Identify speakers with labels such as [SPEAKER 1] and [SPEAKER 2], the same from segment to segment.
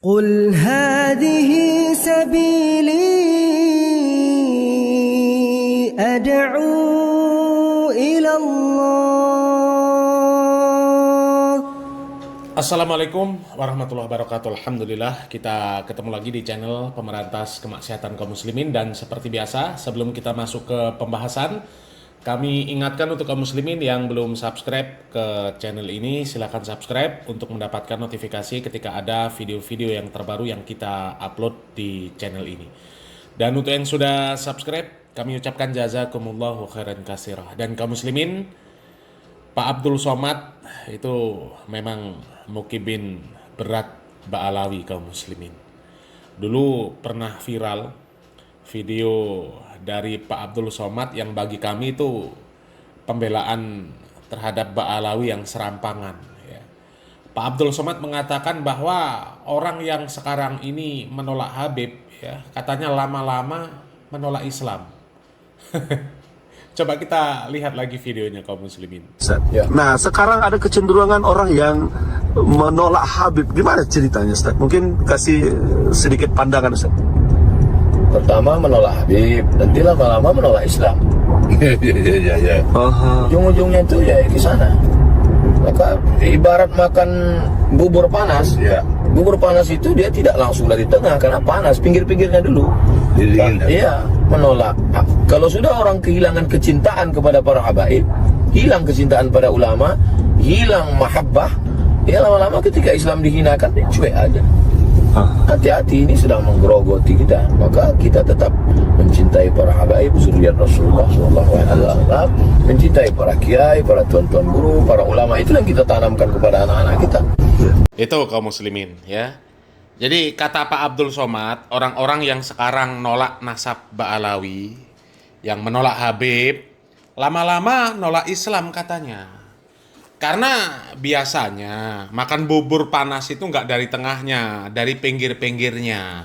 [SPEAKER 1] قل هذه سبيلي أدعو إلى الله.
[SPEAKER 2] Assalamualaikum warahmatullahi wabarakatuh. Alhamdulillah kita ketemu lagi di channel Pemberantas Kemaksiatan Kaum Muslimin. Dan seperti biasa, sebelum kita masuk ke pembahasan, kami ingatkan untuk kaum muslimin yang belum subscribe ke channel ini, silahkan subscribe untuk mendapatkan notifikasi ketika ada video-video yang terbaru yang kita upload di channel ini. Dan untuk yang sudah subscribe, kami ucapkan jazakumullahu khairan katsirah. Dan kaum muslimin, Pak Abdul Somad itu memang mukibin berat Ba'alawi kaum muslimin. Dulu pernah viral video dari Pak Abdul Somad yang bagi kami itu pembelaan terhadap Ba'alawi yang serampangan. Ya. Pak Abdul Somad mengatakan bahwa orang yang sekarang ini menolak Habib, ya, katanya lama-lama menolak Islam. Coba kita lihat lagi videonya kaum muslimin.
[SPEAKER 3] Nah, sekarang ada kecenderungan orang yang menolak Habib. Gimana ceritanya, Ustaz? Mungkin kasih sedikit pandangan, Ustaz.
[SPEAKER 4] Pertama menolak Habib, nanti lama-lama menolak Islam. Ya. Ujung-ujungnya itu ya ke sana. Maka ibarat makan bubur panas. Ya. Bubur panas itu dia tidak langsung dari tengah karena panas, pinggir-pinggirnya dulu. Iya, menolak. Kalau sudah orang kehilangan kecintaan kepada para habaib, hilang kecintaan pada ulama, hilang mahabbah, ya lama-lama ketika Islam dihinakan, dia cuek aja. Hati-hati, ini sedang menggerogoti kita. Maka kita tetap mencintai para habaib, zuriat Rasulullah SAW, mencintai para kiai, para tuan-tuan guru, para ulama. Itu yang kita tanamkan kepada anak-anak kita.
[SPEAKER 2] Itu kaum muslimin, ya. Jadi kata Pak Abdul Somad, orang-orang yang sekarang nolak nasab Ba'alawi, yang menolak Habib, lama-lama nolak Islam katanya. Karena biasanya makan bubur panas itu nggak dari tengahnya, dari pinggir-pinggirnya.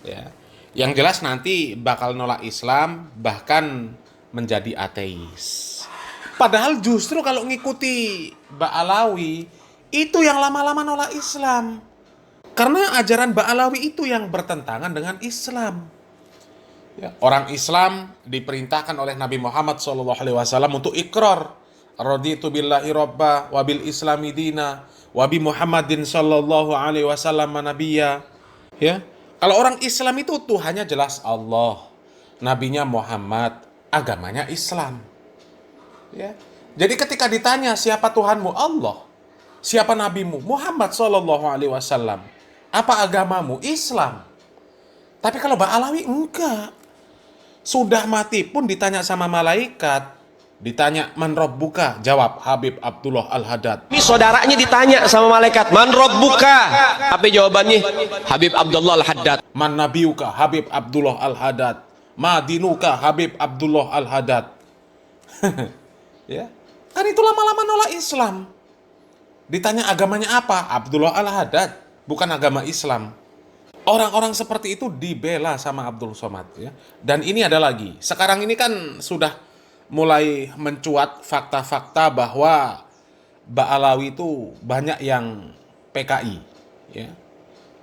[SPEAKER 2] Ya. Yang jelas nanti bakal nolak Islam, bahkan menjadi ateis. Padahal justru kalau ngikuti Ba'alawi, itu yang lama-lama nolak Islam. Karena ajaran Ba'alawi itu yang bertentangan dengan Islam. Ya. Orang Islam diperintahkan oleh Nabi Muhammad SAW untuk ikrar. Raditu billahi robba wa bil islami dina wa bi Muhammadin sallallahu alaihi wasallam nabiyya. Ya. Kalau orang Islam itu Tuhannya jelas Allah, nabinya Muhammad, agamanya Islam. Ya. Jadi ketika ditanya siapa Tuhanmu? Allah. Siapa nabimu? Muhammad sallallahu alaihi wasallam. Apa agamamu? Islam. Tapi kalau Ba'alawi enggak. Sudah mati pun ditanya sama malaikat, ditanya man rabbuka, jawab Habib Abdullah Al-Haddad.
[SPEAKER 5] Ini saudaranya ditanya sama malaikat, man rabbuka? Apa jawabannya? Habib Abdullah Al-Haddad.
[SPEAKER 2] Man nabiuka, Habib Abdullah Al-Haddad. Ma dinuka, Habib Abdullah Al-Haddad. Ya. Kan itu lama-lama nolak Islam. Ditanya agamanya apa? Abdullah Al-Haddad, bukan agama Islam. Orang-orang seperti itu dibela sama Abdul Somad, ya. Dan ini ada lagi. Sekarang ini kan sudah mulai mencuat fakta-fakta bahwa Ba'alawi itu banyak yang PKI, ya.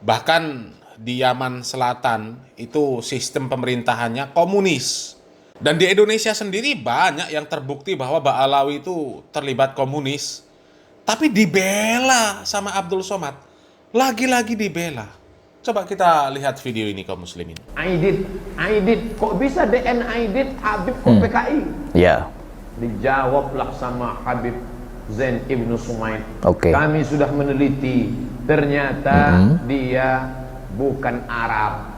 [SPEAKER 2] Bahkan di Yaman Selatan itu sistem pemerintahannya komunis. Dan di Indonesia sendiri banyak yang terbukti bahwa Ba'alawi itu terlibat komunis. Tapi dibela sama Abdul Somad. Lagi-lagi dibela. Coba kita lihat video ini kaum muslimin.
[SPEAKER 6] Aidit, kok bisa DN Aidit, Habib kok PKI?
[SPEAKER 5] Ya.
[SPEAKER 6] Dijawablah sama Habib Zain Ibnu Sumaid.
[SPEAKER 5] Oke.
[SPEAKER 6] Kami sudah meneliti, ternyata dia bukan Arab.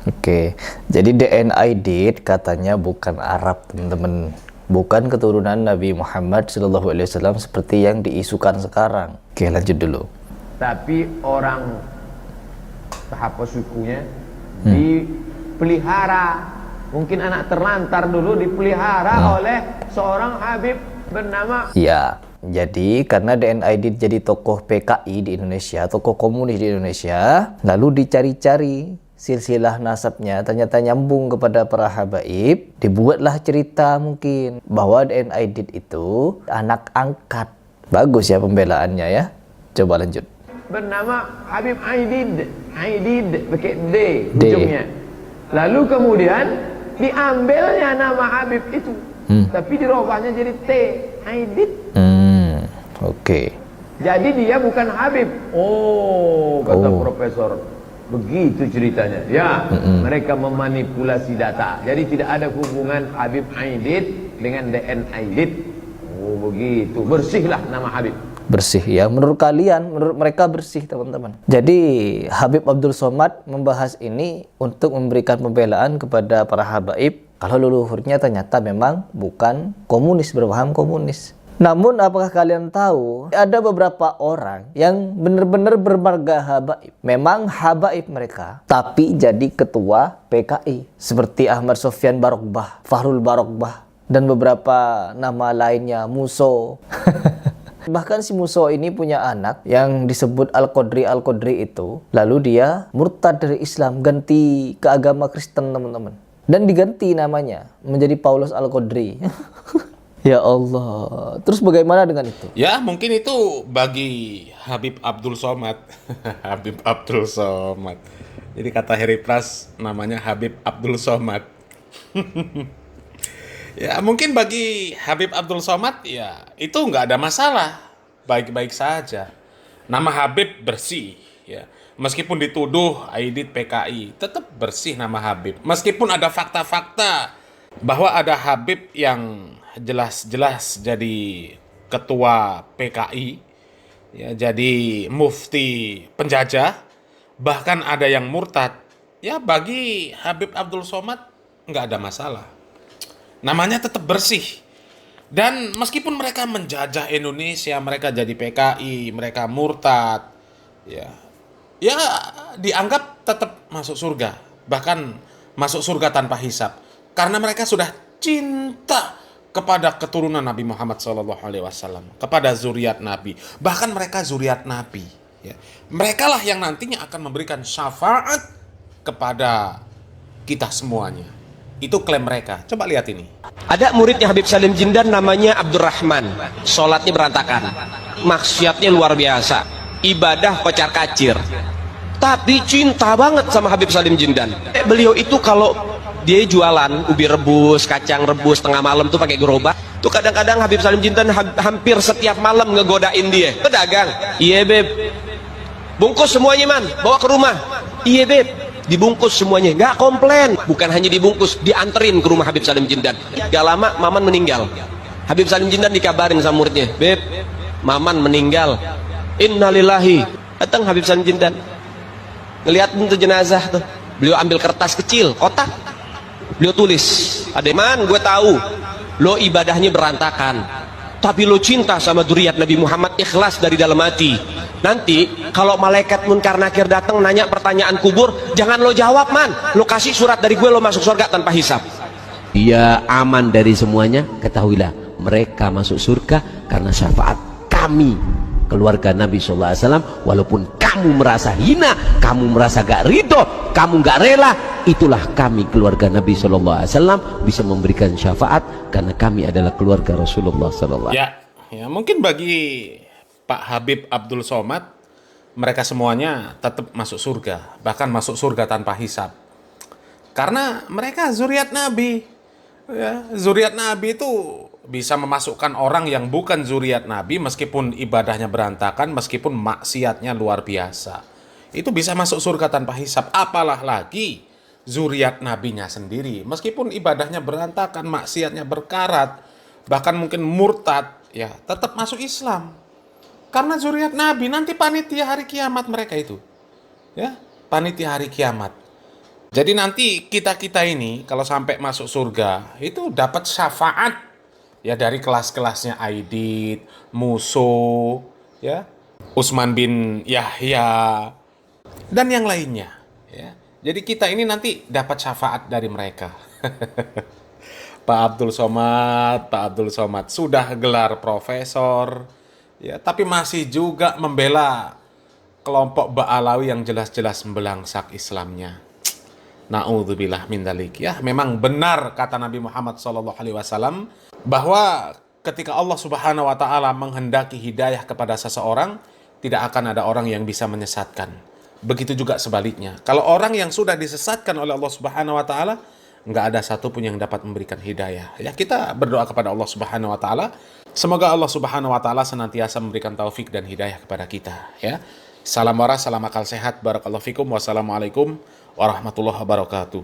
[SPEAKER 5] Oke. Jadi DNA Aidit katanya bukan Arab, teman-teman. Bukan keturunan Nabi Muhammad SAW seperti yang diisukan sekarang. Oke, lanjut dulu.
[SPEAKER 6] Tapi orang tahap sukunya dipelihara, mungkin anak terlantar dulu dipelihara oleh seorang Habib bernama.
[SPEAKER 5] Ya, jadi karena DNA Aidit jadi tokoh PKI di Indonesia, tokoh komunis di Indonesia, lalu dicari-cari silsilah nasabnya, ternyata nyambung kepada para habaib. Dibuatlah cerita mungkin bahwa DNA Aidit itu anak angkat. Bagus ya pembelaannya ya. Coba lanjut.
[SPEAKER 6] bernama Habib Aidid. Aidid pakai D
[SPEAKER 5] D.
[SPEAKER 6] ujungnya. Lalu kemudian diambilnya nama Habib itu, tapi dirubahnya jadi T, Aidid.
[SPEAKER 5] Oke.
[SPEAKER 6] Jadi dia bukan Habib. Oh, kata profesor. Begitu ceritanya. Ya, mereka memanipulasi data. Jadi tidak ada hubungan Habib Aidid dengan DN Aidid. Oh, begitu. Bersihlah nama Habib.
[SPEAKER 5] Bersih ya, menurut kalian, menurut mereka bersih teman-teman. Jadi Habib Abdul Somad membahas ini untuk memberikan pembelaan kepada para habaib kalau leluhurnya ternyata memang bukan komunis, berpaham komunis. Namun apakah kalian tahu ada beberapa orang yang benar-benar bermarga habaib, memang habaib mereka, tapi jadi ketua PKI seperti Ahmad Sofyan Barokbah, Fahrul Barokbah, dan beberapa nama lainnya, Muso. Bahkan si Muso ini punya anak yang disebut Al-Qadri itu. Lalu dia murtad dari Islam, ganti ke agama Kristen teman-teman. Dan diganti namanya menjadi Paulus Al-Qadri. Ya Allah. Terus bagaimana dengan itu?
[SPEAKER 2] Ya mungkin itu bagi Habib Abdul Somad. Habib Abdul Somad. Jadi kata Harry Pras namanya Habib Abdul Somad. Ya mungkin bagi Habib Abdul Somad ya itu nggak ada masalah, baik-baik saja. Nama Habib bersih ya. Meskipun dituduh Aidid PKI, tetap bersih nama Habib. Meskipun ada fakta-fakta bahwa ada Habib yang jelas-jelas jadi ketua PKI, ya jadi mufti penjajah, bahkan ada yang murtad. Ya bagi Habib Abdul Somad nggak ada masalah. Namanya tetap bersih. Dan meskipun mereka menjajah Indonesia, mereka jadi PKI, mereka murtad, ya dianggap tetap masuk surga. Bahkan masuk surga tanpa hisab. Karena mereka sudah cinta kepada keturunan Nabi Muhammad SAW, kepada zuriat Nabi. Bahkan mereka zuriat Nabi. Ya. Mereka lah yang nantinya akan memberikan syafaat kepada kita semuanya. Itu klaim mereka. Coba lihat ini.
[SPEAKER 7] Ada muridnya Habib Salim Jindan namanya Abdurrahman. Sholatnya berantakan, maksiatnya luar biasa, ibadah kocar kacir, tapi cinta banget sama Habib Salim Jindan. Beliau itu kalau dia jualan ubi rebus, kacang rebus tengah malam tuh pakai gerobak tuh, kadang-kadang Habib Salim Jindan hampir setiap malam ngegodain dia. Pedagang, iya beb, bungkus semuanya man, bawa ke rumah. Iya beb, dibungkus semuanya, nggak komplain. Bukan hanya dibungkus, dianterin ke rumah Habib Salim Jindan. Gak lama Maman meninggal. Habib Salim Jindan dikabarin sama muridnya, beb, Maman meninggal. Innalillahi. Datang Habib Salim Jindan, ngeliat tuh jenazah tuh, beliau ambil kertas kecil, kotak, beliau tulis, ademan, gue tahu lo ibadahnya berantakan, tapi lo cinta sama zuriat Nabi Muhammad, ikhlas dari dalam hati. Nanti kalau malaikat munkar nakir datang nanya pertanyaan kubur, jangan lo jawab man, lo kasih surat dari gue, lo masuk surga tanpa hisab. Dia aman dari semuanya. Ketahuilah mereka masuk surga karena syafaat kami, keluarga Nabi SAW. Walaupun kamu merasa hina, kamu merasa gak ridho, kamu gak rela, itulah kami keluarga Nabi SAW bisa memberikan syafaat karena kami adalah keluarga Rasulullah SAW.
[SPEAKER 2] Ya mungkin bagi Pak Habib Abdul Somad, mereka semuanya tetap masuk surga, bahkan masuk surga tanpa hisab. Karena mereka zuriat Nabi. Ya, zuriat Nabi itu bisa memasukkan orang yang bukan zuriat Nabi, meskipun ibadahnya berantakan, meskipun maksiatnya luar biasa. Itu bisa masuk surga tanpa hisab. Apalah lagi zuriat Nabinya sendiri, meskipun ibadahnya berantakan, maksiatnya berkarat, bahkan mungkin murtad, ya tetap masuk Islam. Karena zuriat Nabi, nanti panitia hari kiamat mereka itu. Ya, panitia hari kiamat. Jadi nanti kita-kita ini kalau sampai masuk surga, itu dapat syafaat ya dari kelas-kelasnya Aidid, Muso, ya, Utsman bin Yahya, dan yang lainnya. Ya. Jadi kita ini nanti dapat syafaat dari mereka. Pak Abdul Somad sudah gelar profesor, ya, tapi masih juga membela kelompok Ba'alawi yang jelas-jelas membelangsak Islamnya. Na'udzubillah min dzalik. Ya, memang benar kata Nabi Muhammad SAW bahwa ketika Allah Subhanahu wa taala menghendaki hidayah kepada seseorang, tidak akan ada orang yang bisa menyesatkan. Begitu juga sebaliknya. Kalau orang yang sudah disesatkan oleh Allah Subhanahu wa taala, nggak ada satupun yang dapat memberikan hidayah. Ya, kita berdoa kepada Allah Subhanahu wa taala, semoga Allah Subhanahu wa taala senantiasa memberikan taufik dan hidayah kepada kita, ya. Salam waras, salam akal sehat, barakallahu fikum, wassalamualaikum warahmatullahi wabarakatuh.